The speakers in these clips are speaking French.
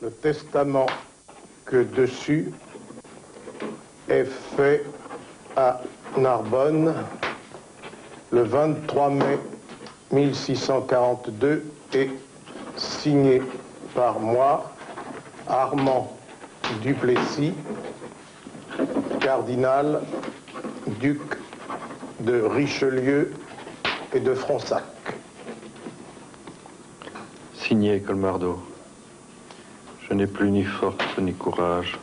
Le testament que dessus est fait à Narbonne le 23 mai 1642 et signé par moi, Armand Duplessis, cardinal, duc de Richelieu et de Fronsac. Signé Colmardo. Je n'ai plus ni force ni courage.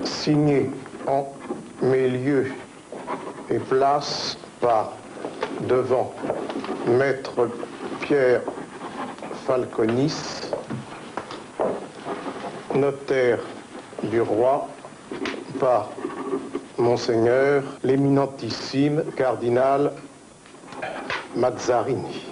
Signé en mes lieux et place par devant Maître Pierre Falconis, notaire du roi, par Monseigneur l'éminentissime cardinal Mazzarini.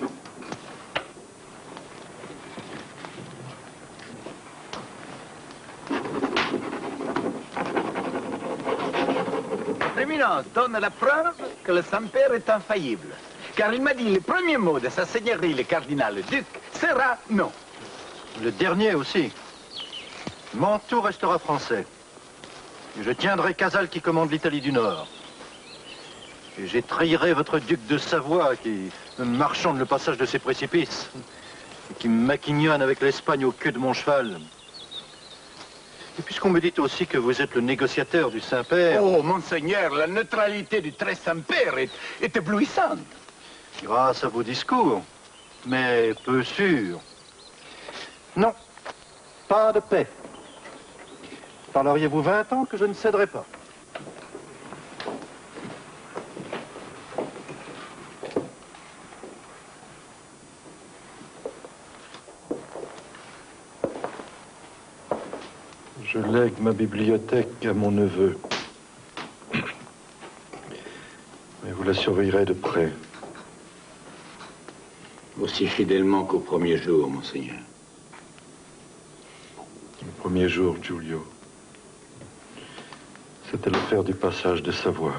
L'éminence donne la preuve que le Saint-Père est infaillible. Car il m'a dit le premier mot de sa seigneurie, le cardinal-duc, sera non. Le dernier aussi. Mantoue restera français. Et je tiendrai Casale qui commande l'Italie du Nord. Et j'étrayerai votre duc de Savoie qui me marchande le passage de ses précipices. Et qui me maquignonne avec l'Espagne au cul de mon cheval. Et puisqu'on me dit aussi que vous êtes le négociateur du Saint-Père... Oh, monseigneur, la neutralité du très Saint-Père est éblouissante. Grâce à vos discours, mais peu sûr. Non, pas de paix. Parleriez-vous 20 ans que je ne céderai pas. Je lègue ma bibliothèque à mon neveu. Mais vous la surveillerez de près. Aussi fidèlement qu'au premier jour, monseigneur. Le premier jour, Giulio. C'était l'affaire du passage de Savoie.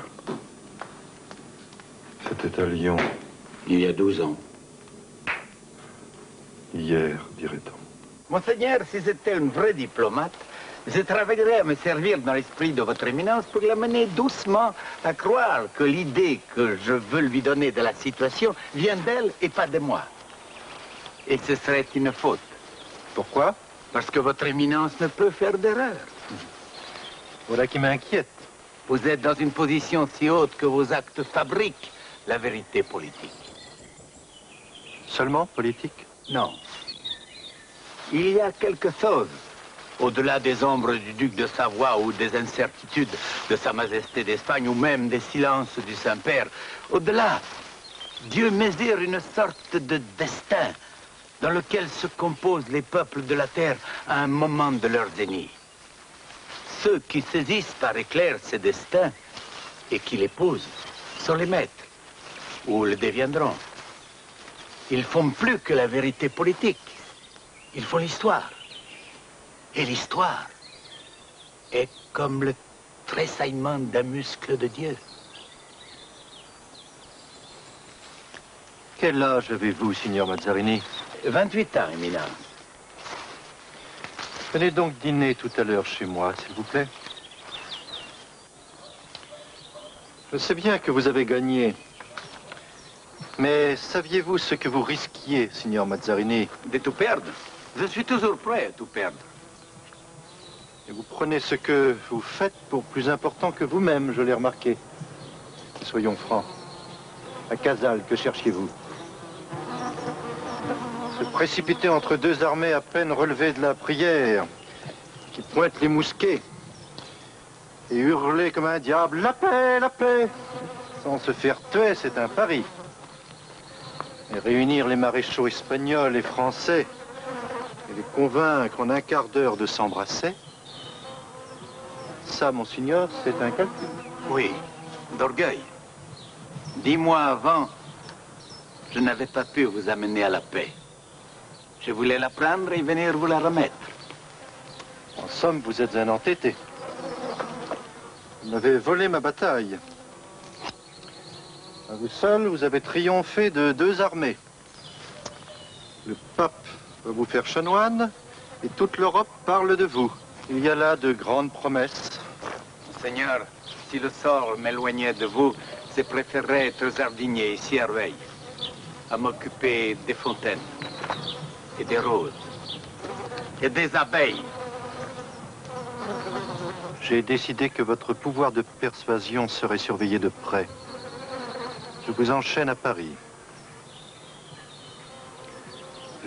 C'était à Lyon. Il y a 12 ans. Hier, dirait-on. Monseigneur, si j'étais un vrai diplomate, je travaillerais à me servir dans l'esprit de votre éminence pour l'amener doucement à croire que l'idée que je veux lui donner de la situation vient d'elle et pas de moi. Et ce serait une faute. Pourquoi? Parce que votre éminence ne peut faire d'erreur. Voilà qui m'inquiète. Vous êtes dans une position si haute que vos actes fabriquent la vérité politique. Seulement politique? Non. Il y a quelque chose, au-delà des ombres du duc de Savoie ou des incertitudes de Sa Majesté d'Espagne ou même des silences du Saint-Père. Au-delà, Dieu mesure une sorte de destin dans lequel se composent les peuples de la terre à un moment de leur déni. Ceux qui saisissent par éclair ces destins et qui l'épousent sont les maîtres, ou le deviendront. Ils font plus que la vérité politique. Ils font l'histoire. Et l'histoire est comme le tressaillement d'un muscle de Dieu. Quel âge avez-vous, signor Mazzarini? 28 ans, éminence. Venez donc dîner tout à l'heure chez moi, s'il vous plaît. Je sais bien que vous avez gagné. Mais saviez-vous ce que vous risquiez, signor Mazzarini? De tout perdre? Je suis toujours prêt à tout perdre. Et vous prenez ce que vous faites pour plus important que vous-même, je l'ai remarqué. Soyons francs. À Casale, que cherchiez-vous? Se précipiter entre deux armées à peine relevées de la prière, qui pointent les mousquets, et hurler comme un diable, la paix, sans se faire tuer, c'est un pari. Et réunir les maréchaux espagnols et français, et les convaincre en un quart d'heure de s'embrasser, ça, monseigneur, c'est un calcul. Oui, d'orgueil. 10 mois avant, je n'avais pas pu vous amener à la paix. Je voulais la prendre et venir vous la remettre. En somme, vous êtes un entêté. Vous m'avez volé ma bataille. À vous seul, vous avez triomphé de 2 armées. Le pape va vous faire chanoine Et toute l'Europe parle de vous. Il y a là de grandes promesses. Seigneur, si le sort m'éloignait de vous, je préférerais être jardinier ici à Rueil, à m'occuper des fontaines, et des roses, et des abeilles. J'ai décidé que votre pouvoir de persuasion serait surveillé de près. Je vous enchaîne à Paris.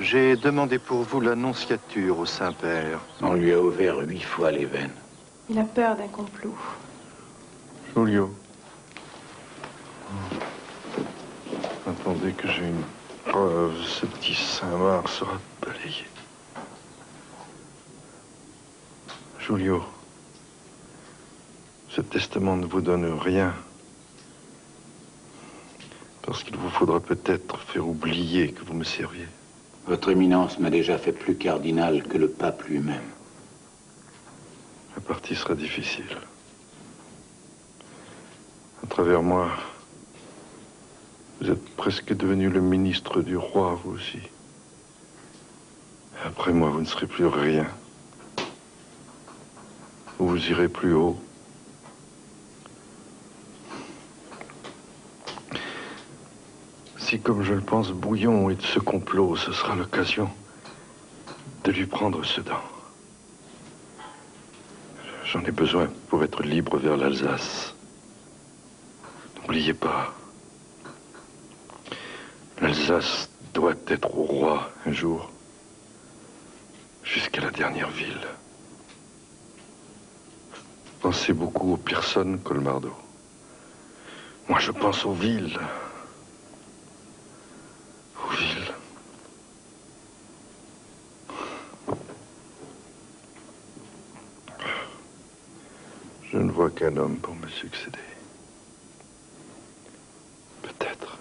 J'ai demandé pour vous l'annonciature au Saint-Père. On lui a ouvert 8 fois les veines. Il a peur d'un complot. Julio. Attendez que j'ai une preuve. Ce petit Saint-Marc sera balayé. Julio. Ce testament ne vous donne rien. Parce qu'il vous faudra peut-être faire oublier que vous me serviez. Votre éminence m'a déjà fait plus cardinal que le pape lui-même. La partie sera difficile. À travers moi, vous êtes presque devenu le ministre du roi, vous aussi. Et après moi, vous ne serez plus rien. Vous irez plus haut. Si, comme je le pense, Bouillon est de ce complot, ce sera l'occasion de lui prendre Sedan. J'en ai besoin pour être libre vers l'Alsace. N'oubliez pas, l'Alsace doit être au roi un jour, jusqu'à la dernière ville. Pensez beaucoup aux personnes, Colmardo. Moi, je pense aux villes. Aux villes. Je ne vois qu'un homme pour me succéder. Peut-être.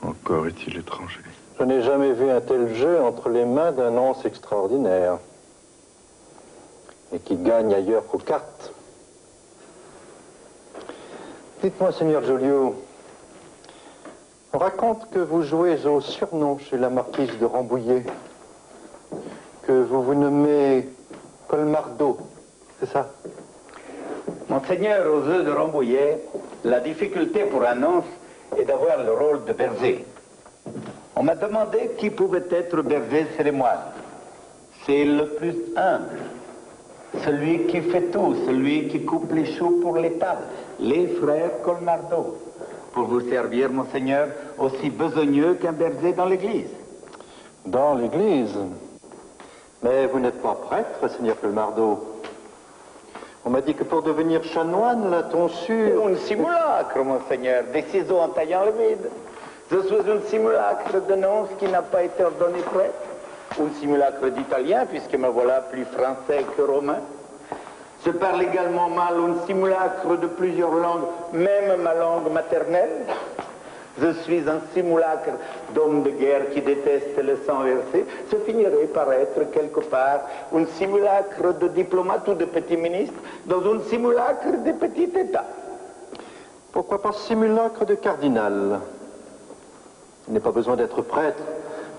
Encore est-il étranger. Je n'ai jamais vu un tel jeu entre les mains d'un nonce extraordinaire. Et qui gagne ailleurs qu'aux cartes. Dites-moi, Seigneur Joliot, on raconte que vous jouez au surnom chez la marquise de Rambouillet, que vous vous nommez Colmardo, c'est ça? Monseigneur, aux œufs de Rambouillet, la difficulté pour un nonce est d'avoir le rôle de berger. On m'a demandé qui pouvait être berger chez les moines. C'est le plus humble. Celui qui fait tout, celui qui coupe les choux pour les tables, les frères Colmardo, pour vous servir, Monseigneur, aussi besogneux qu'un berger dans l'église. Dans l'église? Mais vous n'êtes pas prêtre, Seigneur Colmardo. On m'a dit que pour devenir chanoine, la tonsure... Un simulacre, Monseigneur, des ciseaux en taillant le vide. Je suis un simulacre de nonce qui n'a pas été ordonné prêtre. Un simulacre d'italien, puisque me voilà plus français que romain. Je parle également mal un simulacre de plusieurs langues, même ma langue maternelle. Je suis un simulacre d'homme de guerre qui déteste le sang versé. Je finirai par être quelque part un simulacre de diplomate ou de petit ministre dans un simulacre de petit État. Pourquoi pas simulacre de cardinal? Il n'est pas besoin d'être prêtre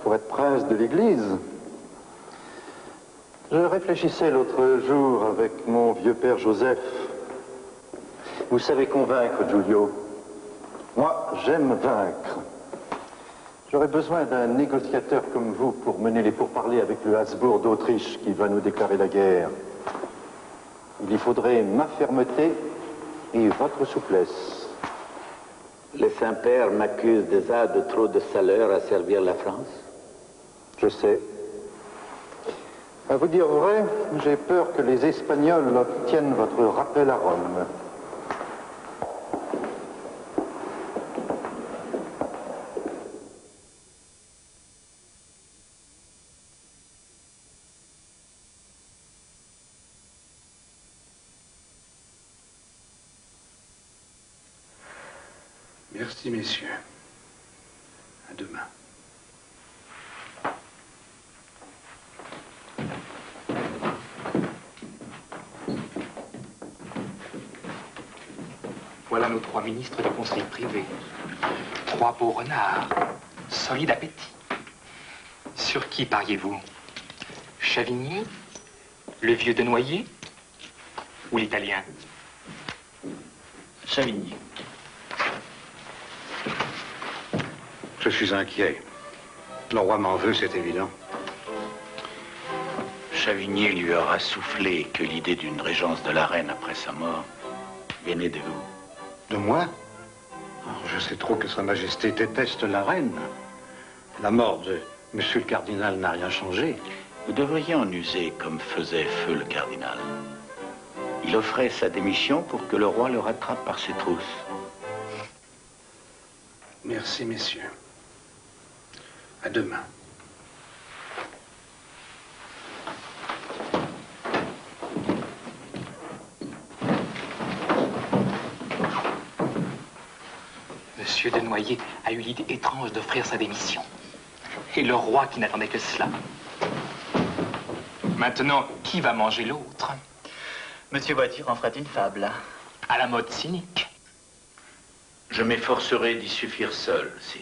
pour être prince de l'Église. Je réfléchissais l'autre jour avec mon vieux père Joseph. Vous savez convaincre, Giulio. Moi, j'aime vaincre. J'aurais besoin d'un négociateur comme vous pour mener les pourparlers avec le Habsbourg d'Autriche qui va nous déclarer la guerre. Il y faudrait ma fermeté et votre souplesse. Le Saint-Père m'accuse déjà de trop de salaire à servir la France. Je sais. À vous dire vrai, j'ai peur que les Espagnols obtiennent votre rappel à Rome. Merci, messieurs. À demain. Voilà nos 3 ministres du conseil privé. 3 beaux renards, solide appétit. Sur qui pariez-vous? Chavigny? Le vieux de Noyer? Ou l'Italien? Chavigny. Je suis inquiet. Le roi m'en veut, c'est évident. Chavigny lui aura soufflé que l'idée d'une régence de la reine après sa mort venait de vous. De moi? Je sais trop que Sa Majesté déteste la reine. La mort de Monsieur le cardinal n'a rien changé. Vous devriez en user comme faisait feu le cardinal. Il offrait sa démission pour que le roi le rattrape par ses trousses. Merci, messieurs. À demain. Monsieur de Noyer a eu l'idée étrange d'offrir sa démission. Et le roi qui n'attendait que cela. Maintenant, qui va manger l'autre? Monsieur Voiture en ferait une fable. À la mode cynique. Je m'efforcerai d'y suffire seul, sire.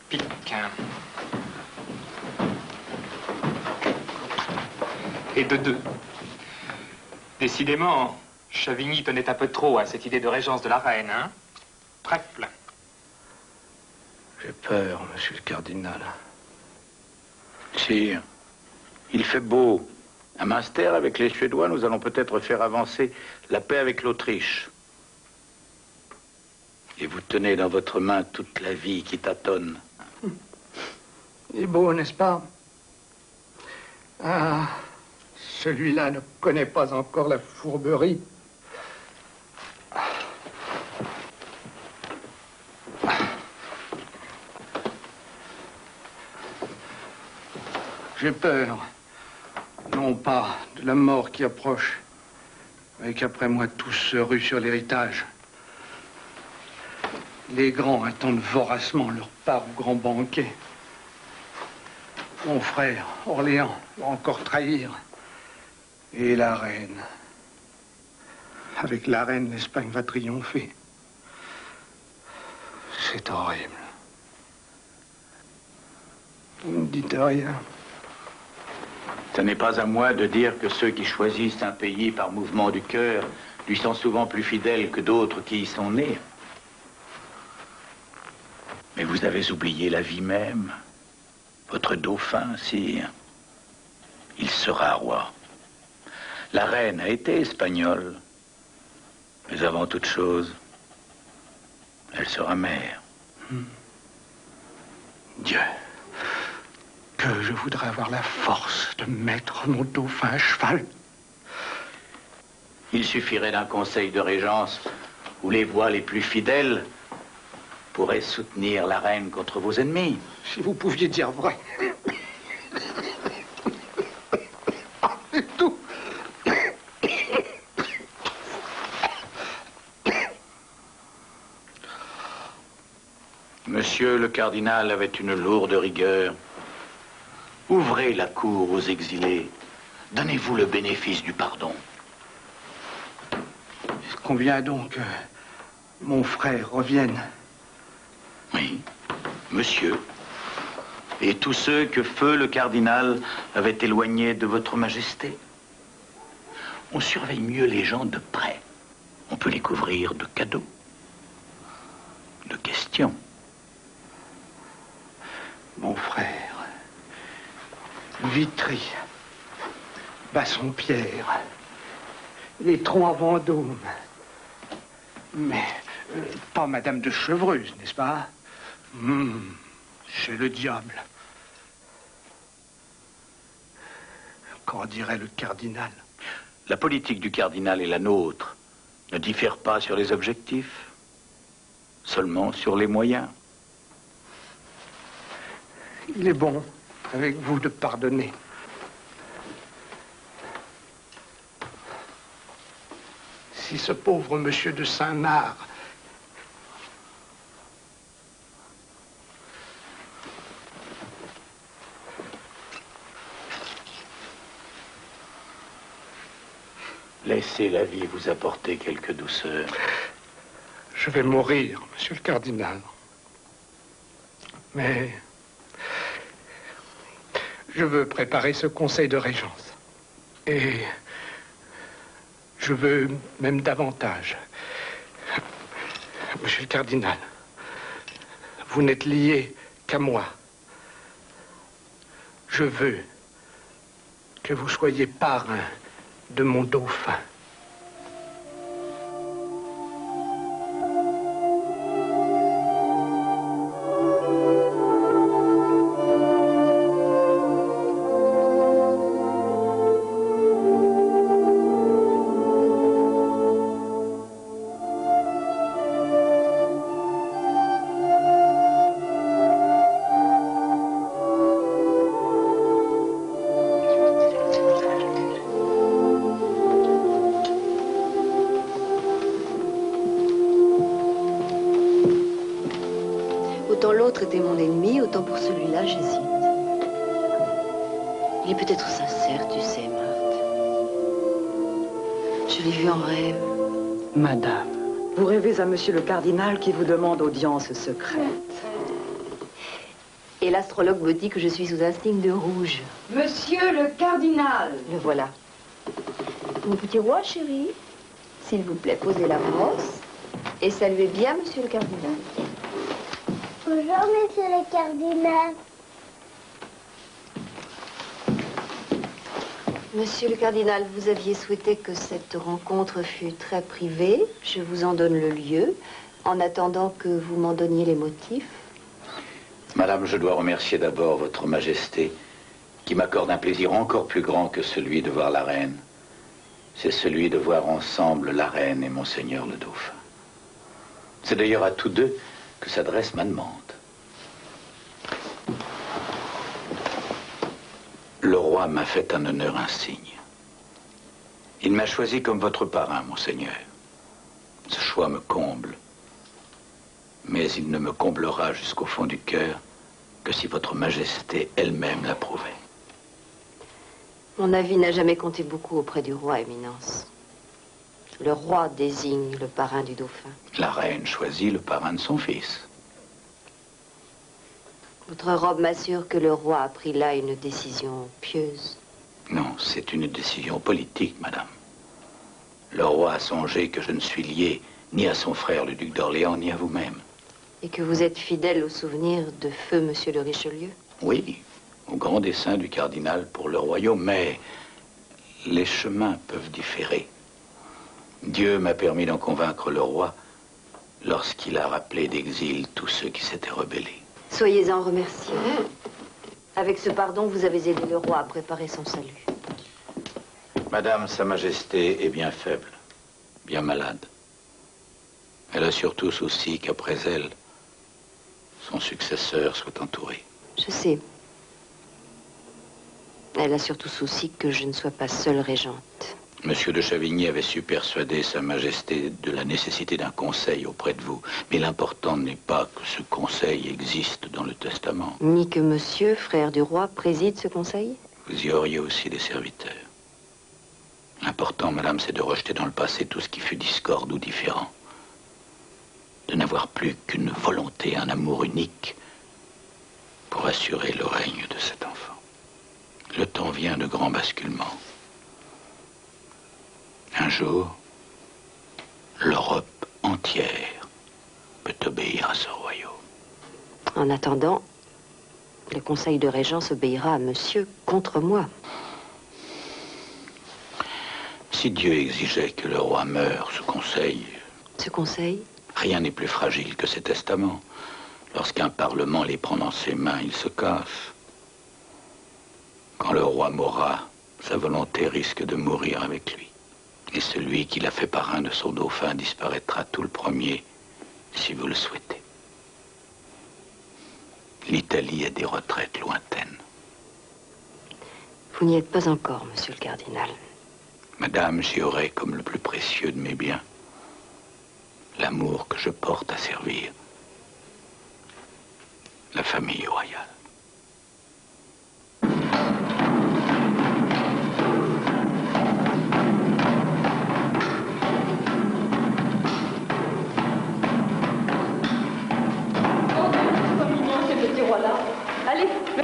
Piquin. Et de deux. Décidément, Chavigny tenait un peu trop à cette idée de régence de la reine, hein? Trèfle. J'ai peur, monsieur le cardinal. Sire, il fait beau. À Münster, avec les Suédois, nous allons peut-être faire avancer la paix avec l'Autriche. Et vous tenez dans votre main toute la vie qui tâtonne. Il est beau, n'est-ce pas? Ah, celui-là ne connaît pas encore la fourberie. J'ai peur, non pas de la mort qui approche, mais qu'après moi tous se ruent sur l'héritage. Les grands attendent voracement leur part au grand banquet. Mon frère, Orléans, va encore trahir. Et la reine. Avec la reine, l'Espagne va triompher. C'est horrible. Vous ne dites rien. Ce n'est pas à moi de dire que ceux qui choisissent un pays par mouvement du cœur lui sont souvent plus fidèles que d'autres qui y sont nés. Mais vous avez oublié la vie même. Votre dauphin, sire, il sera roi. La reine a été espagnole, mais avant toute chose, elle sera mère. Dieu, que je voudrais avoir la force de mettre mon dauphin à cheval. Il suffirait d'un conseil de régence où les voix les plus fidèles pourraient soutenir la reine contre vos ennemis. Si vous pouviez dire vrai. C'est tout. Monsieur le cardinal avait une lourde rigueur. Ouvrez la cour aux exilés. Donnez-vous le bénéfice du pardon. Il convient donc que mon frère revienne. Oui, monsieur. Et tous ceux que feu le cardinal avait éloignés de votre majesté. On surveille mieux les gens de près. On peut les couvrir de cadeaux, de questions. Mon frère, Vitry, Bassompierre, les troncs à Vendôme. Mais pas Madame de Chevreuse, n'est-ce pas? C'est le diable. Qu'en dirait le cardinal? La politique du cardinal et la nôtre ne diffèrent pas sur les objectifs, seulement sur les moyens. Il est bon, avec vous, de pardonner. Si ce pauvre monsieur de Saint-Mars Laissez la vie vous apporter quelques douceurs. Je vais mourir, monsieur le cardinal. Mais je veux préparer ce conseil de régence. Et je veux même davantage. Monsieur le cardinal, vous n'êtes lié qu'à moi. Je veux que vous soyez parrain de mon dauphin. Autant l'autre était mon ennemi, autant pour celui-là, j'hésite. Il est peut-être sincère, tu sais, Marthe. Je l'ai vu en rêve. Madame, vous rêvez à monsieur le cardinal qui vous demande audience secrète. Et l'astrologue me dit que je suis sous un signe de rouge. Monsieur le cardinal! Le voilà. Mon petit roi, chéri, s'il vous plaît, posez la brosse et saluez bien monsieur le cardinal. Bonjour, monsieur le cardinal. Monsieur le cardinal, vous aviez souhaité que cette rencontre fût très privée. Je vous en donne le lieu, en attendant que vous m'en donniez les motifs. Madame, je dois remercier d'abord votre majesté, qui m'accorde un plaisir encore plus grand que celui de voir la reine. C'est celui de voir ensemble la reine et monseigneur le dauphin. C'est d'ailleurs à tous deux que s'adresse ma demande. Le roi m'a fait un honneur insigne. Il m'a choisi comme votre parrain, monseigneur. Ce choix me comble. Mais il ne me comblera jusqu'au fond du cœur que si votre majesté elle-même l'approuvait. Mon avis n'a jamais compté beaucoup auprès du roi, Éminence. Le roi désigne le parrain du dauphin. La reine choisit le parrain de son fils. Votre robe m'assure que le roi a pris là une décision pieuse. Non, c'est une décision politique, madame. Le roi a songé que je ne suis lié ni à son frère, le duc d'Orléans, ni à vous-même. Et que vous êtes fidèle au souvenir de feu monsieur de Richelieu? Oui, au grand dessein du cardinal pour le royaume, mais les chemins peuvent différer. Dieu m'a permis d'en convaincre le roi lorsqu'il a rappelé d'exil tous ceux qui s'étaient rebellés. Soyez-en remerciés. Avec ce pardon, vous avez aidé le roi à préparer son salut. Madame, Sa Majesté est bien faible, bien malade. Elle a surtout souci qu'après elle, son successeur soit entouré. Je sais. Elle a surtout souci que je ne sois pas seule régente. Monsieur de Chavigny avait su persuader Sa Majesté de la nécessité d'un conseil auprès de vous. Mais l'important n'est pas que ce conseil existe dans le testament. Ni que monsieur, frère du roi, préside ce conseil? Vous y auriez aussi des serviteurs. L'important, madame, c'est de rejeter dans le passé tout ce qui fut discorde ou différent. De n'avoir plus qu'une volonté, un amour unique pour assurer le règne de cet enfant. Le temps vient de grands basculements. Un jour, l'Europe entière peut obéir à ce royaume. En attendant, le conseil de régence obéira à monsieur contre moi. Si Dieu exigeait que le roi meure, ce conseil... Ce conseil? Rien n'est plus fragile que ces testaments. Lorsqu'un parlement les prend dans ses mains, il se casse. Quand le roi mourra, sa volonté risque de mourir avec lui. Et celui qui l'a fait parrain de son dauphin disparaîtra tout le premier, si vous le souhaitez. L'Italie a des retraites lointaines. Vous n'y êtes pas encore, monsieur le cardinal. Madame, j'y aurai comme le plus précieux de mes biens l'amour que je porte à servir la famille royale.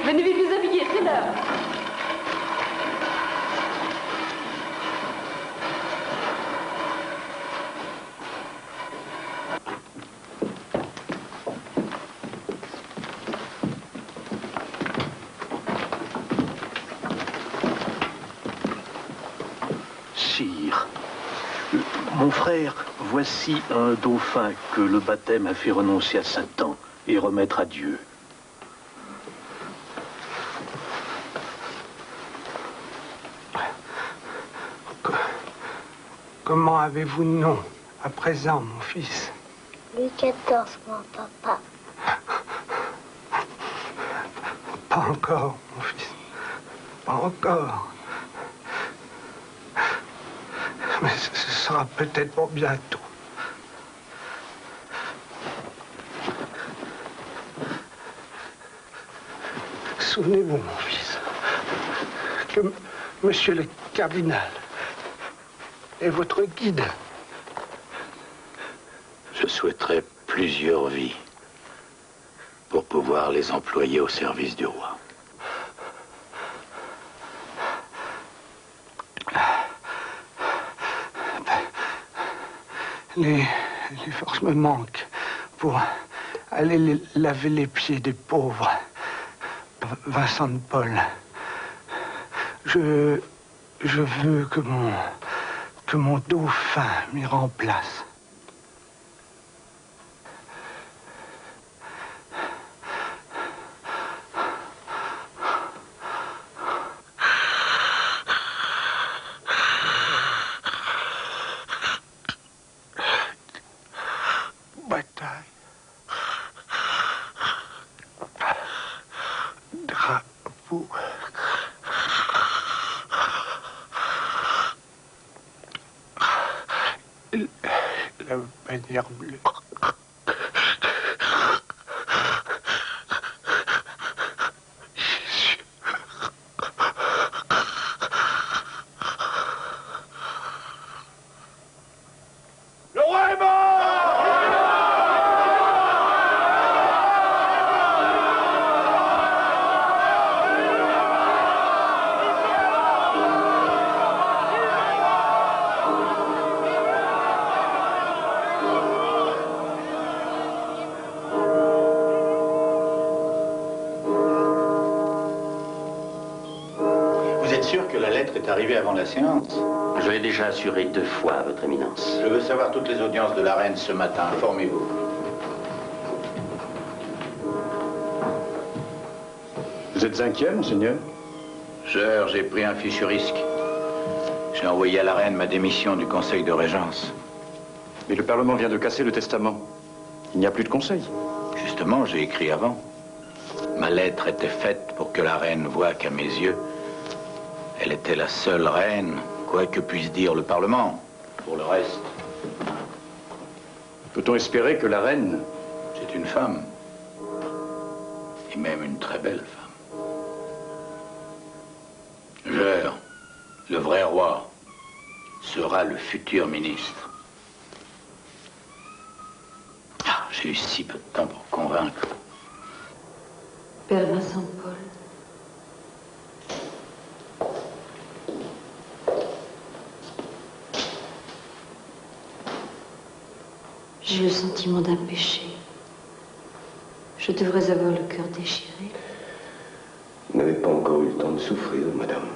Venez vite vous habiller, c'est l'heure. Sire, mon frère, voici un dauphin que le baptême a fait renoncer à Satan et remettre à Dieu. Comment avez-vous nom à présent, mon fils? Louis XIV, mon papa. Pas encore, mon fils. Pas encore. Mais ce sera peut-être pour bientôt. Souvenez-vous, mon fils, que monsieur le cardinal est votre guide. Je souhaiterais plusieurs vies pour pouvoir les employer au service du roi. Les forces me manquent pour aller laver les pieds des pauvres. Vincent de Paul. Je veux que mon dauphin m'y remplace. Bataille. Drapeau. La bannière bleue. Le roi est mort! Vous êtes sûr que la lettre est arrivée avant la séance? Je l'ai déjà assuré 2 fois, votre éminence. Je veux savoir toutes les audiences de la reine ce matin. Informez-vous. Vous êtes inquiet, monseigneur? Sœur, j'ai pris un fichu risque. J'ai envoyé à la reine ma démission du conseil de régence. Mais le Parlement vient de casser le testament. Il n'y a plus de conseil. Justement, j'ai écrit avant. Ma lettre était faite pour que la reine voie qu'à mes yeux, elle était la seule reine, quoi que puisse dire le Parlement. Pour le reste... Peut-on espérer que la reine... C'est une femme. Et même une très belle femme. Jure, le vrai roi sera le futur ministre. Ah, j'ai eu si peu de temps pour convaincre. Père Vincent de Paul. J'ai le sentiment d'un péché. Je devrais avoir le cœur déchiré. Vous n'avez pas encore eu le temps de souffrir, madame.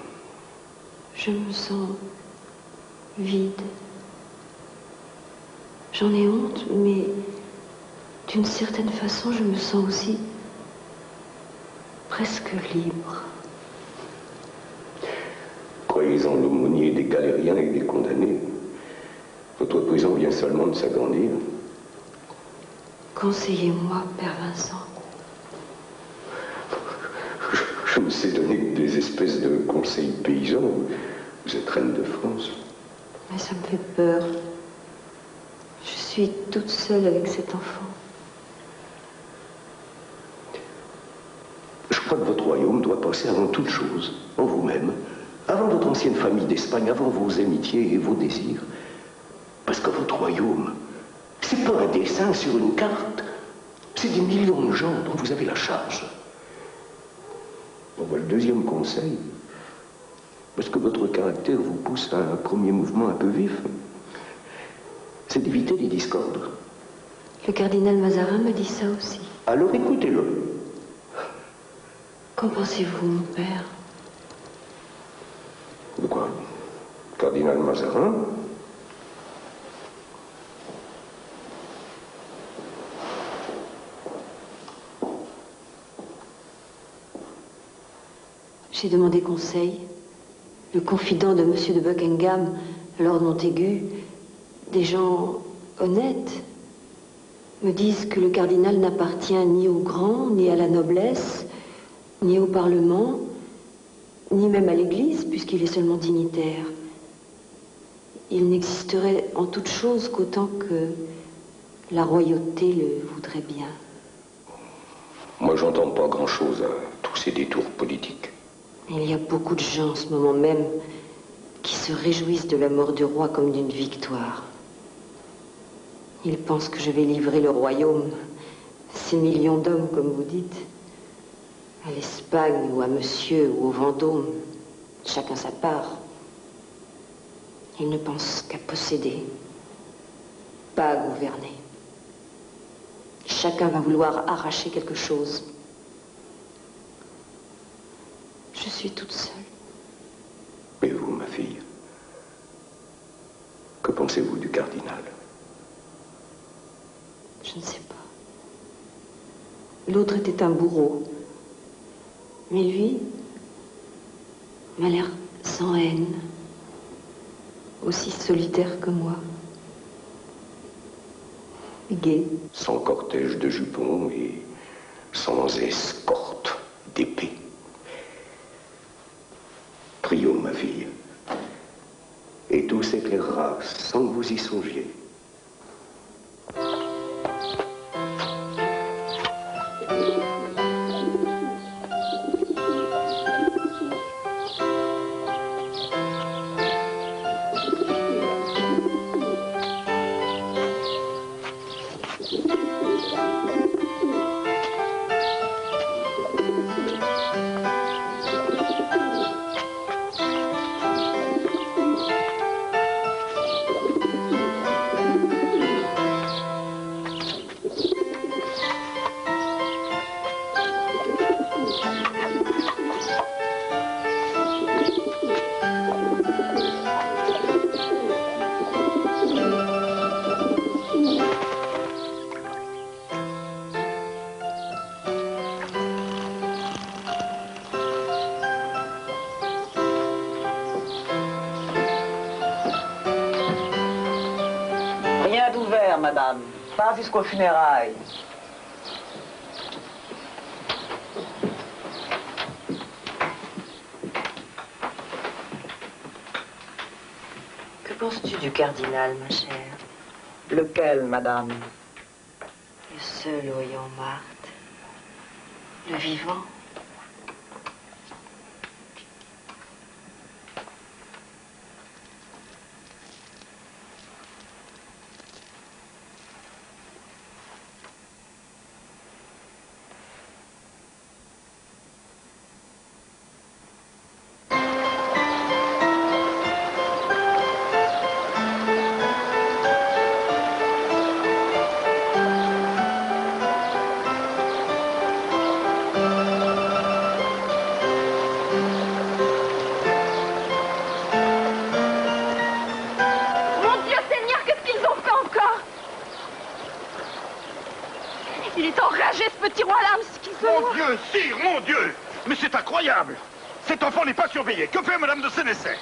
Je me sens vide. J'en ai honte, mais d'une certaine façon, je me sens aussi presque libre. Croyez en l'aumônier des galériens et des condamnés. Votre prison vient seulement de s'agrandir. Conseillez-moi, Père Vincent. Je me sais donner des espèces de conseils paysans. Vous êtes reine de France. Mais ça me fait peur. Je suis toute seule avec cet enfant. Je crois que votre royaume doit passer avant toute chose, en vous-même, avant votre ancienne famille d'Espagne, avant vos amitiés et vos désirs. Parce que votre royaume, c'est pas un dessin sur une carte, c'est des millions de gens dont vous avez la charge. On voit le deuxième conseil. Parce que votre caractère vous pousse à un premier mouvement un peu vif. C'est d'éviter les discordes. Le cardinal Mazarin me dit ça aussi. Alors écoutez-le. Qu'en pensez-vous, mon père? De quoi? Cardinal Mazarin? J'ai demandé conseil. Le confident de Monsieur de Buckingham, Lord Montaigu, des gens honnêtes, me disent que le cardinal n'appartient ni aux grands, ni à la noblesse, ni au Parlement, ni même à l'Église, puisqu'il est seulement dignitaire. Il n'existerait en toute chose qu'autant que la royauté le voudrait bien. Moi, j'entends pas grand-chose à tous ces détours politiques. Il y a beaucoup de gens en ce moment même qui se réjouissent de la mort du roi comme d'une victoire. Ils pensent que je vais livrer le royaume, 6 millions d'hommes, comme vous dites, à l'Espagne ou à Monsieur ou au Vendôme, chacun sa part. Ils ne pensent qu'à posséder, pas à gouverner. Chacun va vouloir arracher quelque chose. Je suis toute seule. Et vous, ma fille, que pensez-vous du cardinal? Je ne sais pas. L'autre était un bourreau. Mais lui m'a l'air sans haine, aussi solitaire que moi. Gai. Sans cortège de jupons et sans escorte d'épée. Prions, ma fille, et tout s'éclairera sans que vous y songiez. Rien d'ouvert, madame. Pas jusqu'aux funérailles. Que penses-tu du cardinal, ma chère? Lequel, madame? Le seul oyant Marthe. Le vivant. Il est enragé, ce petit roi-là, schizo. Mon Dieu, sire, mon Dieu! Mais c'est incroyable! Cet enfant n'est pas surveillé. Que fait Madame de Sénécet?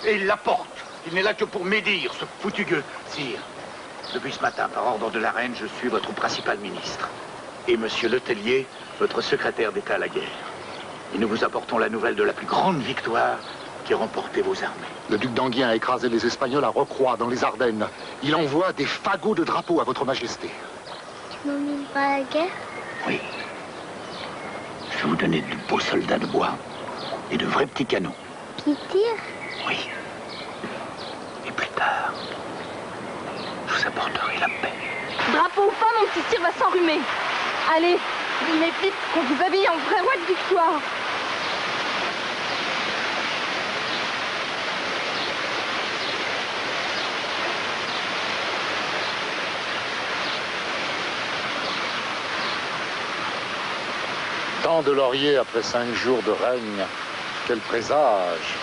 Et il la porte. Il n'est là que pour médire, ce foutu gueux. Sire, depuis ce matin, par ordre de la reine, je suis votre principal ministre. Et Monsieur Letellier, votre secrétaire d'État à la guerre. Et nous vous apportons la nouvelle de la plus grande victoire qui a remporté vos armées. Le duc d'Enghien a écrasé les Espagnols à Rocroi, dans les Ardennes. Il envoie des fagots de drapeaux à votre majesté. Tu m'emmènes pas à la guerre? Oui. Je vais vous donner de beaux soldats de bois et de vrais petits canons. Qui tire? Oui. Et plus tard, je vous apporterai la paix. Drapeau ou pas, mon petit tir va s'enrhumer. Allez, mais vite, qu'on vous habille en vrai roi de victoire. Tant de lauriers après 5 jours de règne, quel présage.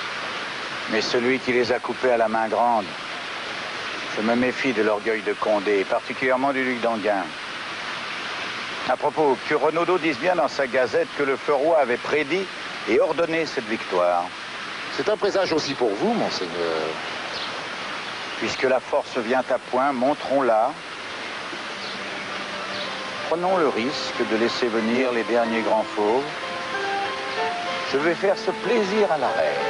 Mais celui qui les a coupés à la main grande. Je me méfie de l'orgueil de Condé, particulièrement du duc d'Enghien. À propos, que Renaudot dise bien dans sa gazette que le feu roi avait prédit et ordonné cette victoire. C'est un présage aussi pour vous, monseigneur. Puisque la force vient à point, montrons-la. Prenons le risque de laisser venir les derniers grands fauves. Je vais faire ce plaisir à la reine.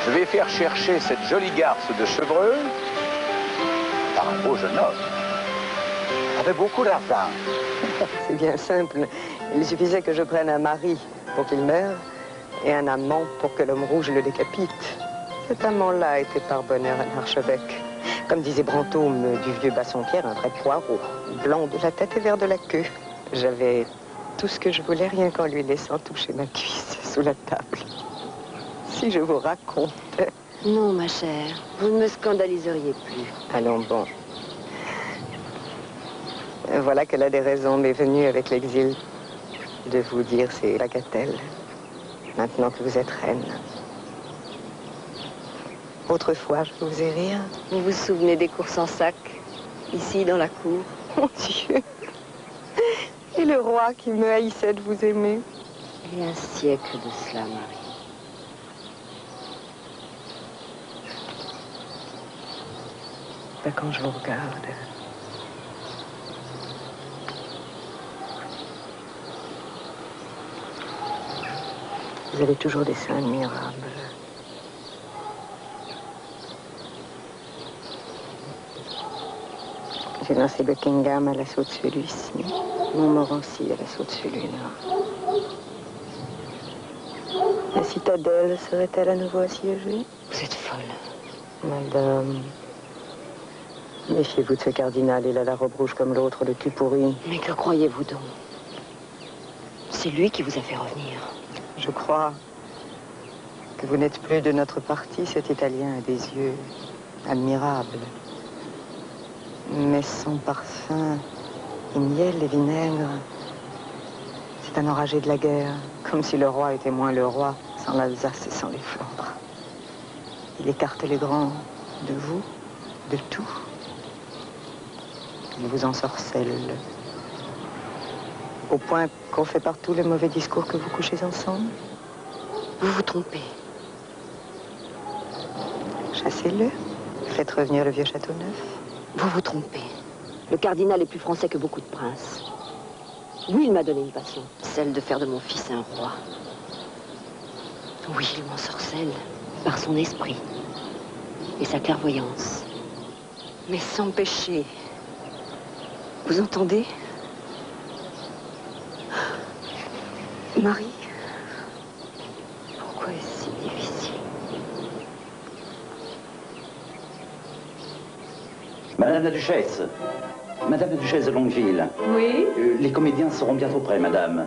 Je vais faire chercher cette jolie garce de Chevreuse par un beau jeune homme, avec beaucoup d'argent. C'est bien simple. Il suffisait que je prenne un mari pour qu'il meure et un amant pour que l'homme rouge le décapite. Cet amant-là était par bonheur un archevêque. Comme disait Brantôme du vieux Bassompierre, un vrai poireau, blanc de la tête et vert de la queue. J'avais tout ce que je voulais, rien qu'en lui laissant toucher ma cuisse sous la table. Si je vous racontais... Non, ma chère, vous ne me scandaliseriez plus. Allons, bon. Voilà qu'elle a des raisons m'est venue avec l'exil de vous dire ces bagatelles, maintenant que vous êtes reine. Autrefois, je vous ai rire. Vous vous souvenez des courses en sac, ici, dans la cour? Mon Dieu! Et le roi qui me haïssait de vous aimer. Il y a un siècle de cela, Marie. Ben, quand je vous regarde... Vous avez toujours des seins admirables. J'ai lancé Buckingham à l'assaut de celui-ci. Montmorency à l'assaut de celui-là. La citadelle serait-elle à nouveau assiégée? Vous êtes folle. Madame, méfiez-vous de ce cardinal. Il a la robe rouge comme l'autre, le cul pourri. Mais que croyez-vous donc? C'est lui qui vous a fait revenir. Je crois que vous n'êtes plus de notre parti. Cet Italien a des yeux admirables. Mais son parfum, et miel et vinaigre, c'est un enragé de la guerre. Comme si le roi était moins le roi, sans l'Alsace et sans les Flandres. Il écarte les grands de vous, de tout. Il vous ensorcelle. Au point qu'on fait partout les mauvais discours que vous couchez ensemble. Vous vous trompez. Chassez-le. Faites revenir le vieux Châteauneuf. Vous vous trompez. Le cardinal est plus français que beaucoup de princes. Lui, il m'a donné une passion, celle de faire de mon fils un roi. Oui, il m'ensorcelle par son esprit et sa clairvoyance. Mais sans péché. Vous entendez? Marie, pourquoi est-ce si difficile? Madame la Duchesse, Madame la Duchesse de Longueville. Oui? Les comédiens seront bientôt prêts, Madame.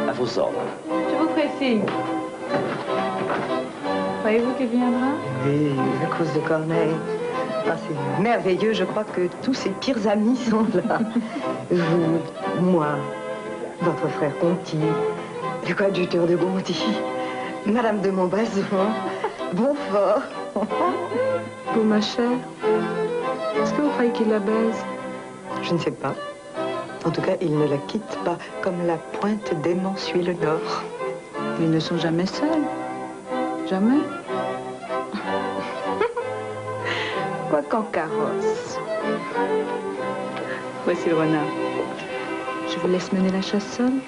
À vos ordres. Je vous ferai signe. Croyez-vous qu'il viendra? Oui, à cause de Corneille. Ah, c'est merveilleux, je crois que tous ses pires amis sont là. Vous, moi, votre frère Conti, le coadjuteur de Gondi, Madame de Montbazon, Bonfort. Vous, ma chère, est-ce que vous croyez qu'il la baise? Je ne sais pas. En tout cas, il ne la quitte pas, comme la pointe d'aimant suit le nord. Ils ne sont jamais seuls. Jamais. Quoi qu'en carrosse. Voici le renard. Je vous laisse mener la chasse seule.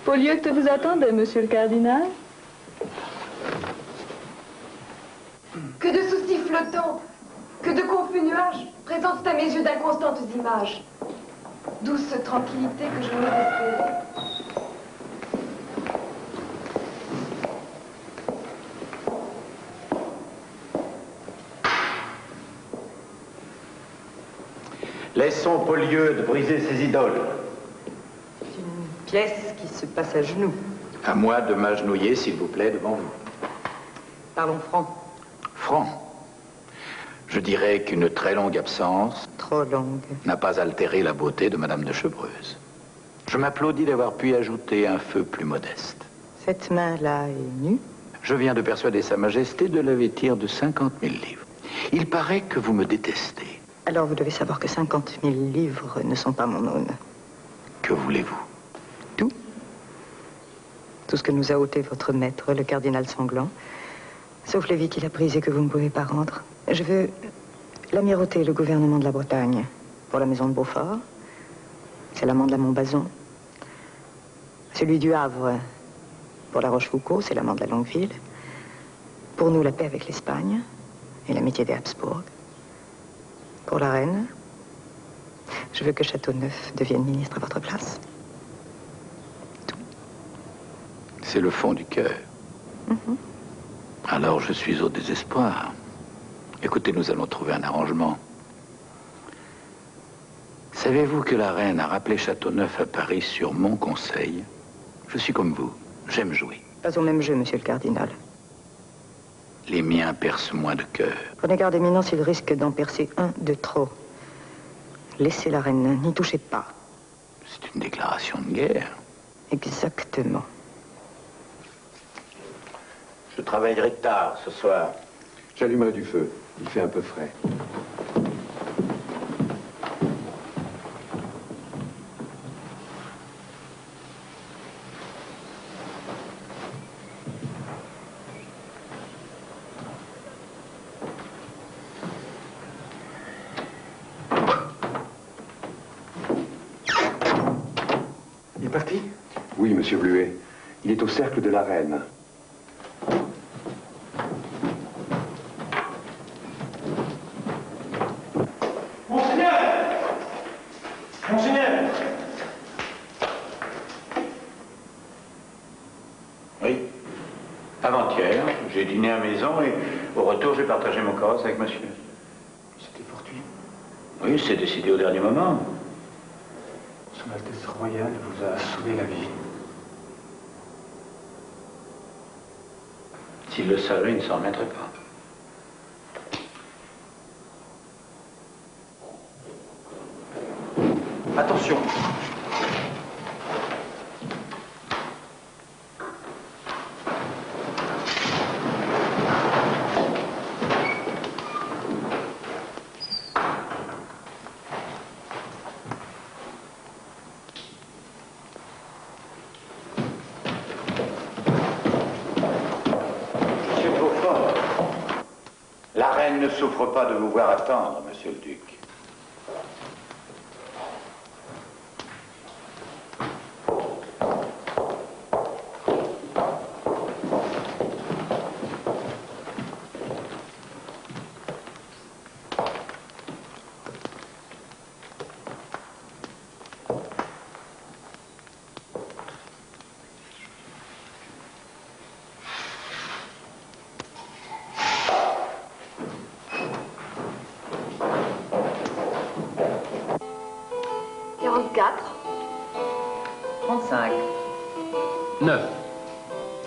Faut lieu que vous attendez, monsieur le cardinal. Que de soucis flottants, que de confus nuages présentent à mes yeux d'inconstantes images. Douce tranquillité que je n'ose espérer. Laissons Polieu de briser ses idoles. C'est une pièce qui se passe à genoux. À moi de m'agenouiller, s'il vous plaît, devant vous. Parlons franc. Franc. Je dirais qu'une très longue absence Trop longue. n'a pas altéré la beauté de Madame de Chevreuse. Je m'applaudis d'avoir pu y ajouter un feu plus modeste. Cette main-là est nue. Je viens de persuader Sa Majesté de la vêtir de 50 000 livres. Il paraît que vous me détestez. Alors vous devez savoir que 50 000 livres ne sont pas mon aune. Que voulez-vous? Tout. Tout ce que nous a ôté votre maître, le cardinal sanglant. Sauf les vies qu'il a prises et que vous ne pouvez pas rendre. Je veux l'amirauté et le gouvernement de la Bretagne pour la maison de Beaufort. C'est l'amant de la Montbazon. Celui du Havre pour la Rochefoucauld, c'est l'amant de la Longueville. Pour nous, la paix avec l'Espagne et l'amitié des Habsbourg. Pour la reine, je veux que Châteauneuf devienne ministre à votre place. C'est le fond du cœur. Alors je suis au désespoir. Écoutez, nous allons trouver un arrangement. Savez-vous que la reine a rappelé Châteauneuf à Paris sur mon conseil? Je suis comme vous, j'aime jouer. Pas au même jeu, monsieur le cardinal. Les miens percent moins de cœur. Prenez garde, éminence, il risque d'en percer un de trop. Laissez la reine, n'y touchez pas. C'est une déclaration de guerre. Exactement. Je travaillerai tard ce soir. J'allumerai du feu. Il fait un peu frais. Il est parti? Oui, monsieur Bluet. Il est au cercle de la reine. Avant-hier, j'ai dîné à la maison et au retour, j'ai partagé mon carrosse avec monsieur. C'était fortuit. Oui, c'est décidé au dernier moment. Son Altesse royale vous a sauvé la vie. S'il le savait, il ne s'en remettrait pas. Attention. La reine ne souffre pas de vous voir attendre, monsieur le duc.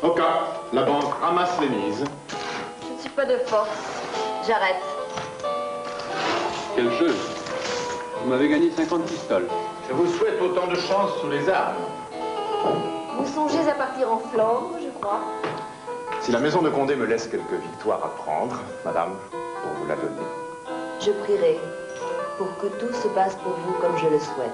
Au cas, la banque ramasse les mises. Je ne suis pas de force. J'arrête. Quel jeu. Vous m'avez gagné 50 pistoles. Je vous souhaite autant de chance sous les armes. Vous songez à partir en Flandre, je crois. Si la maison de Condé me laisse quelques victoires à prendre, madame, pour vous la donner. Je prierai pour que tout se passe pour vous comme je le souhaite.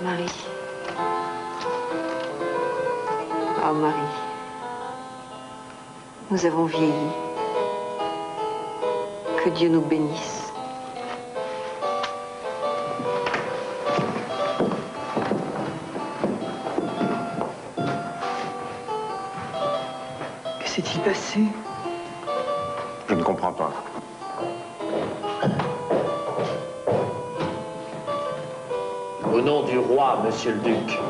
Marie. Oh, Marie. Nous avons vieilli. Que Dieu nous bénisse. Que s'est-il passé? Je ne comprends pas. Au nom du roi, monsieur le duc,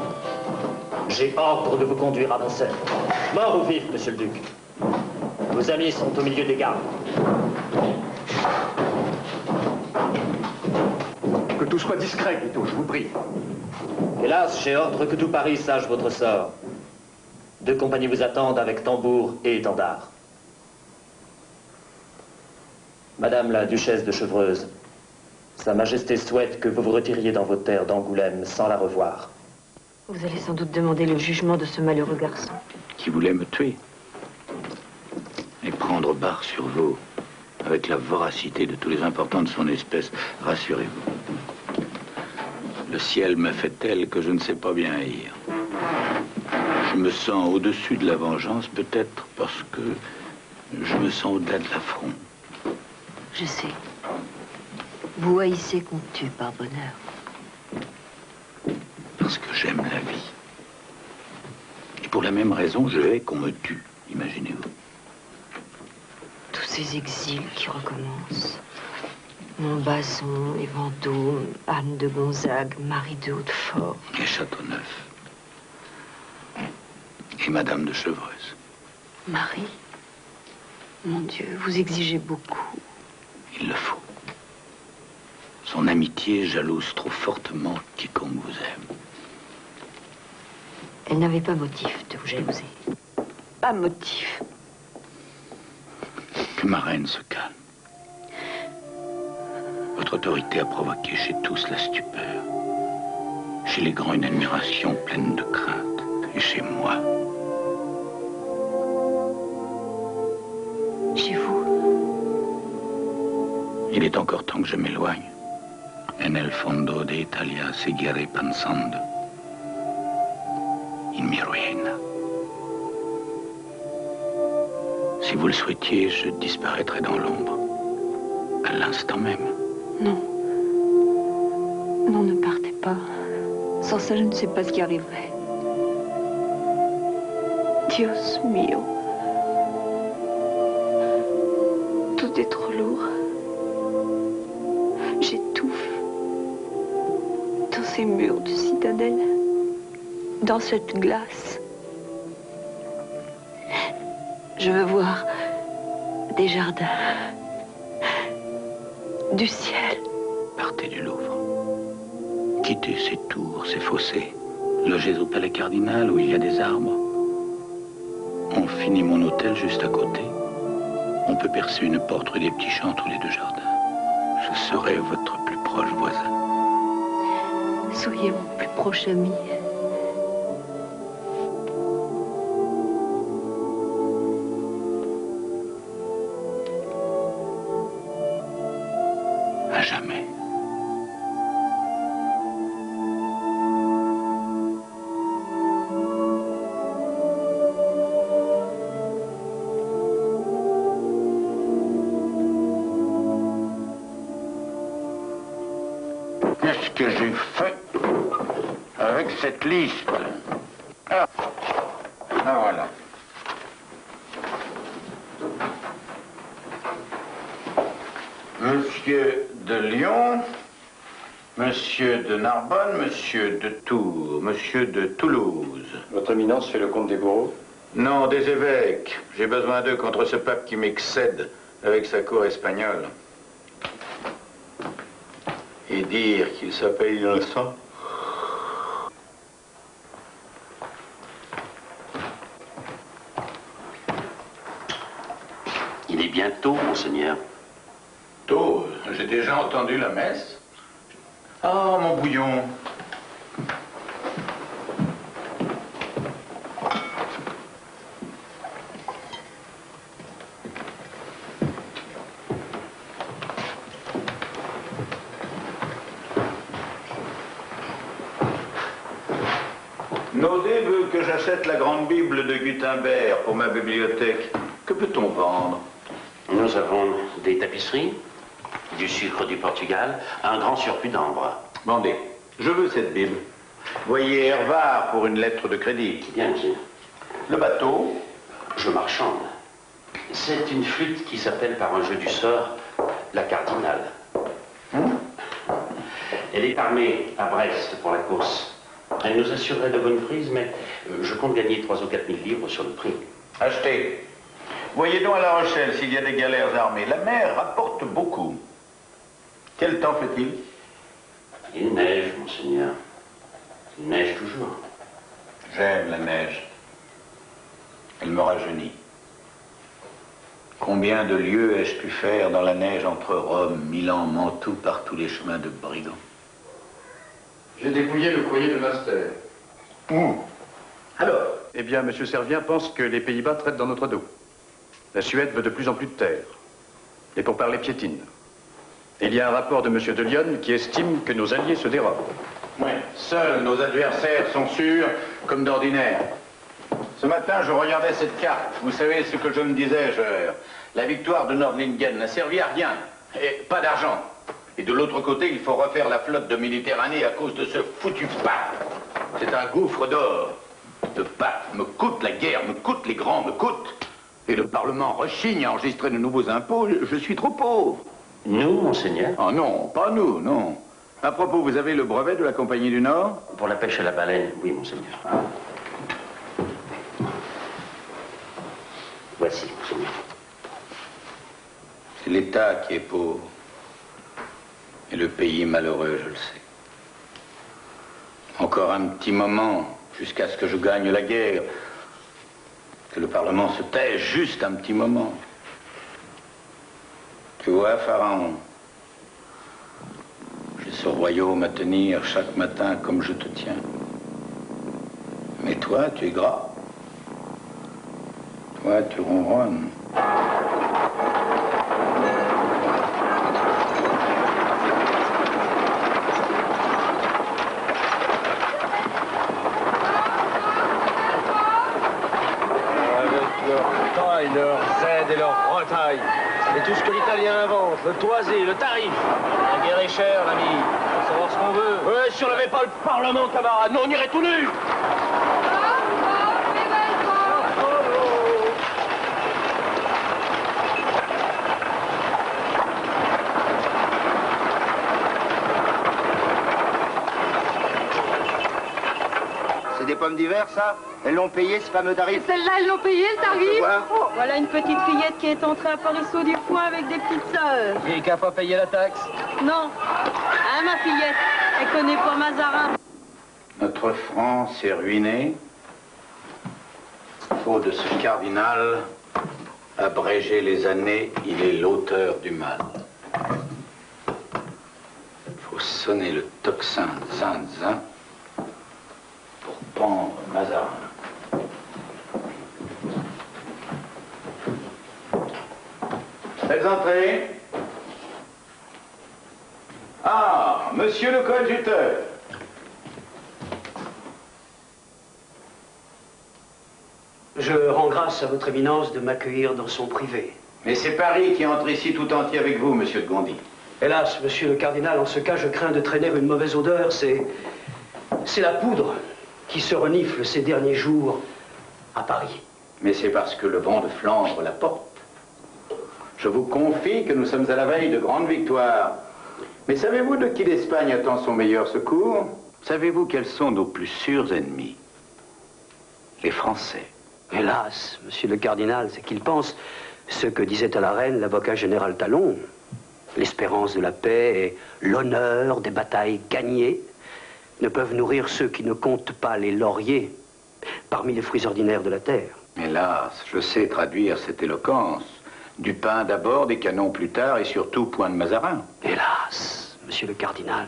j'ai ordre de vous conduire à Vincennes. Mort ou vif, monsieur le duc. Vos amis sont au milieu des gardes. Que tout soit discret, Guito, je vous prie. Hélas, j'ai ordre que tout Paris sache votre sort. 2 compagnies vous attendent avec tambour et étendard. Madame la duchesse de Chevreuse Sa Majesté souhaite que vous vous retiriez dans vos terres d'Angoulême sans la revoir. Vous allez sans doute demander le jugement de ce malheureux garçon. Qui voulait me tuer et prendre barre sur vous avec la voracité de tous les importants de son espèce. Rassurez-vous. Le ciel m'a fait tel que je ne sais pas bien haïr. Je me sens au-dessus de la vengeance, peut-être parce que je me sens au-delà de l'affront. Je sais. Vous haïssez qu'on tue par bonheur. Parce que j'aime la vie. Et pour la même raison, je hais qu'on me tue, imaginez-vous. Tous ces exils qui recommencent. Montbazon, les Vendôme, Anne de Gonzague, Marie de Hautefort. Et Châteauneuf. Et Madame de Chevreuse. Marie, mon Dieu, vous exigez beaucoup. Il le faut. Son amitié jalouse trop fortement quiconque vous aime. Elle n'avait pas motif de vous jalouser. Pas motif. Que ma reine se calme. Votre autorité a provoqué chez tous la stupeur. Chez les grands, une admiration pleine de crainte. Et chez moi... Chez vous? Il est encore temps que je m'éloigne. En el fondo de Italia seguiré pensando. In mi ruina. Si vous le souhaitiez, je disparaîtrais dans l'ombre. À l'instant même. Non. Non, ne partez pas. Sans ça, je ne sais pas ce qui arriverait. Dios mio. Tout est trop lourd. J'étouffe. Dans ces murs de citadelle. Dans cette glace. Je veux voir des jardins. Du ciel. Partez du Louvre. Quittez ces tours, ces fossés. Logez au palais cardinal où il y a des arbres. On finit mon hôtel juste à côté. On peut percer une porte rue des Petits Champs entre les deux jardins. Je serai votre plus proche voisin. Soyez mon plus proche ami. À jamais. Qu'est-ce que j'ai fait avec cette liste? Ah, voilà. Monsieur de Lyon, Monsieur de Narbonne, Monsieur de Tours, Monsieur de Toulouse. Votre Éminence fait le compte des bourreaux? Non, des évêques. J'ai besoin d'eux contre ce pape qui m'excède avec sa cour espagnole. Et dire qu'il s'appelle innocent. Il est bien tôt, monseigneur. Tôt, j'ai déjà entendu la messe. Ah, mon bouillon. Naudé veut que j'achète la grande Bible de Gutenberg pour ma bibliothèque. Que peut-on vendre? Nous avons des tapisseries, du sucre du Portugal, un grand surplus d'ambre. Vendez. Je veux cette Bible. Voyez Hervard pour une lettre de crédit. Bien, monsieur. Le bateau? Je marchande. C'est une flûte qui s'appelle par un jeu du sort la Cardinale. Elle est armée à Brest pour la course. Elle nous assurerait de bonnes prises, mais je compte gagner 3 ou 4 000 livres sur le prix. Achetez. Voyez donc à La Rochelle s'il y a des galères armées. La mer rapporte beaucoup. Quel temps fait-il? Il neige, monseigneur. Il neige toujours. J'aime la neige. Elle me rajeunit. Combien de lieues ai-je pu faire dans la neige entre Rome, Milan, Mantoue, par tous les chemins de brigands? J'ai dépouillé le courrier de Master. Où? Alors? Eh bien, M. Servien pense que les Pays-Bas traitent dans notre dos. La Suède veut de plus en plus de terre. Les pourparlers piétinent. Et il y a un rapport de M. de Lyon qui estime que nos alliés se dérobent. Oui, seuls nos adversaires sont sûrs, comme d'ordinaire. Ce matin, je regardais cette carte. Vous savez ce que je me disais, la victoire de Nordlingen n'a servi à rien. Et pas d'argent. Et de l'autre côté, il faut refaire la flotte de Méditerranée à cause de ce foutu pape. C'est un gouffre d'or. Le pape me coûte, la guerre me coûte, les grands me coûtent. Et le Parlement rechigne à enregistrer de nouveaux impôts. Je suis trop pauvre. Nous, monseigneur? Oh non, pas nous, non. À propos, vous avez le brevet de la Compagnie du Nord? Pour la pêche à la baleine, oui, monseigneur. Voici, monseigneur. C'est l'État qui est pauvre. Et le pays malheureux, je le sais. Encore un petit moment, jusqu'à ce que je gagne la guerre. Que le Parlement se taise juste un petit moment. Tu vois, Pharaon, j'ai ce royaume à tenir chaque matin comme je te tiens. Mais toi, tu es gras. Toi, tu ronronnes. Leur Z et leur retaille. Et tout ce que l'Italien invente, le toisé, le tarif. La guerre est chère, l'ami. On peut savoir ce qu'on veut. Ouais, si on n'avait pas le Parlement, camarade, nous on irait tout nus. C'est des pommes d'hiver, ça? Elles l'ont payé, ce fameux tarif? Celle-là, elles l'ont payé, le tarif? Oh. Voilà une petite fillette qui est entrée à Parisot du Foin avec des petites sœurs. Et qui n'a pas payé la taxe? Non. Hein, ma fillette? Elle connaît pas Mazarin. Notre France est ruinée. Faute de ce cardinal, abréger les années, il est l'auteur du mal. Faut sonner le tocsin zin-zin pour pendre Mazarin. Faites entrer. Ah, monsieur le coadjuteur. Je rends grâce à votre éminence de m'accueillir dans son privé. Mais c'est Paris qui entre ici tout entier avec vous, monsieur de Gondi. Hélas, monsieur le cardinal, en ce cas, je crains de traîner une mauvaise odeur. C'est la poudre qui se renifle ces derniers jours à Paris. Mais c'est parce que le vent de Flandre la porte. Je vous confie que nous sommes à la veille de grandes victoires. Mais savez-vous de qui l'Espagne attend son meilleur secours? Savez-vous quels sont nos plus sûrs ennemis? Les Français. Hélas, monsieur le cardinal, c'est qu'il pense ce que disait à la reine l'avocat général Talon. L'espérance de la paix et l'honneur des batailles gagnées ne peuvent nourrir ceux qui ne comptent pas les lauriers parmi les fruits ordinaires de la terre. Hélas, je sais traduire cette éloquence. Du pain d'abord, des canons plus tard, et surtout point de Mazarin. Hélas, monsieur le cardinal,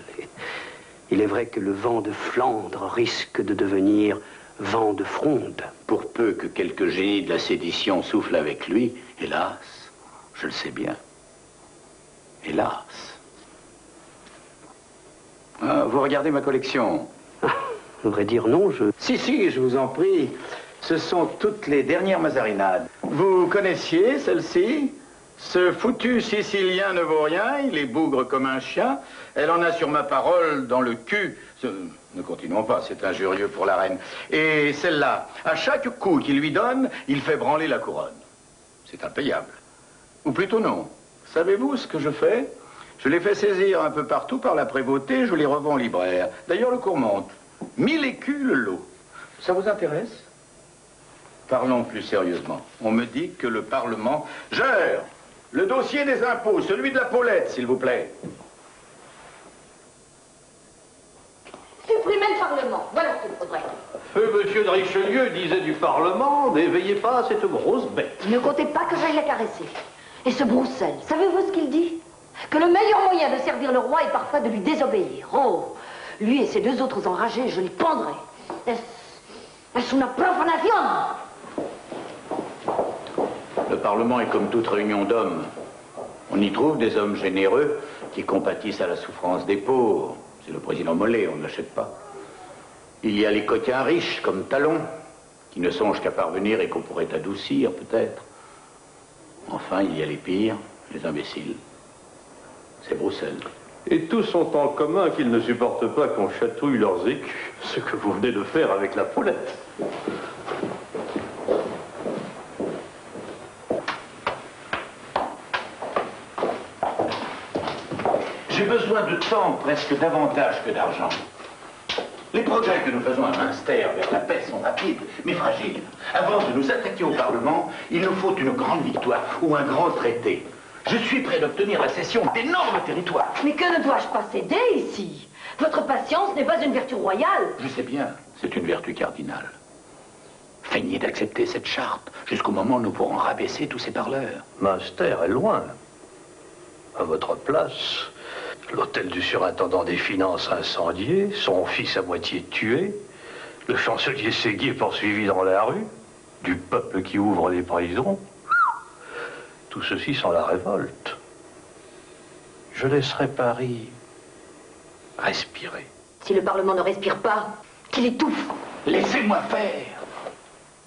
il est vrai que le vent de Flandre risque de devenir vent de fronde. Pour peu que quelques génies de la sédition soufflent avec lui, hélas, je le sais bien. Hélas. Ah, vous regardez ma collection? À vrai dire, non, Si, je vous en prie. Ce sont toutes les dernières mazarinades. Vous connaissiez celle-ci? Ce foutu Sicilien ne vaut rien, il est bougre comme un chien. Elle en a sur ma parole dans le cul. Ne continuons pas, c'est injurieux pour la reine. Et celle-là, à chaque coup qu'il lui donne, il fait branler la couronne. C'est impayable. Ou plutôt non. Savez-vous ce que je fais? Je les fais saisir un peu partout par la prévôté, je les revends au libraire. D'ailleurs, le cours monte. 1000 écus le lot. Ça vous intéresse? Parlons plus sérieusement. On me dit que le Parlement gère le dossier des impôts, celui de la Paulette, s'il vous plaît. Supprimer le Parlement, voilà ce qu'il faudrait. Feu monsieur de Richelieu disait du Parlement, n'éveillez pas cette grosse bête. Ne comptez pas que j'aille la caresser. Et ce Broussel, savez-vous ce qu'il dit? Que le meilleur moyen de servir le roi est parfois de lui désobéir. Oh, lui et ses deux autres enragés, je les pendrai. Est-ce une profanation? Le Parlement est comme toute réunion d'hommes. On y trouve des hommes généreux qui compatissent à la souffrance des pauvres. C'est le président Mollet, on ne l'achète pas. Il y a les coquins riches, comme Talon, qui ne songent qu'à parvenir et qu'on pourrait adoucir, peut-être. Enfin, il y a les pires, les imbéciles. C'est Broussel. Et tous ont en commun qu'ils ne supportent pas qu'on chatouille leurs écus, ce que vous venez de faire avec la poulette. J'ai besoin de temps presque davantage que d'argent. Les progrès que nous faisons à Münster vers la paix sont rapides, mais fragiles. Avant de nous attaquer au Parlement, il nous faut une grande victoire ou un grand traité. Je suis prêt d'obtenir la cession d'énormes territoires. Mais que ne dois-je pas céder ici? Votre patience n'est pas une vertu royale. Je sais bien, c'est une vertu cardinale. Feignez d'accepter cette charte jusqu'au moment où nous pourrons rabaisser tous ces parleurs. Münster est loin. À votre place, l'hôtel du surintendant des finances incendié, son fils à moitié tué, le chancelier Séguier poursuivi dans la rue, du peuple qui ouvre les prisons. Tout ceci sans la révolte. Je laisserai Paris respirer. Si le Parlement ne respire pas, qu'il étouffe. Laissez-moi faire.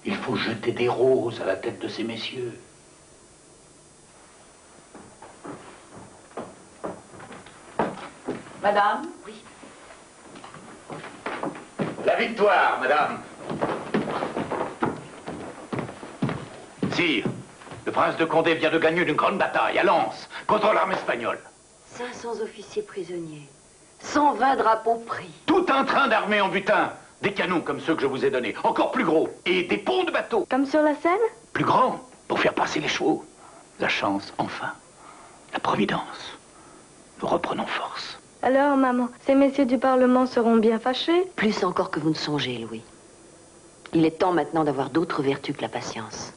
Il faut jeter des roses à la tête de ces messieurs. Madame? Oui. La victoire, madame. Sire, le prince de Condé vient de gagner une grande bataille à Lens contre l'armée espagnole. 500 officiers prisonniers, 120 drapeaux pris. Tout un train d'armée en butin. Des canons comme ceux que je vous ai donnés, encore plus gros. Et des ponts de bateaux. Comme sur la Seine? Plus grands, pour faire passer les chevaux. La chance, enfin. La providence. Nous reprenons force. Alors, maman, ces messieurs du Parlement seront bien fâchés? Plus encore que vous ne songez, Louis. Il est temps maintenant d'avoir d'autres vertus que la patience.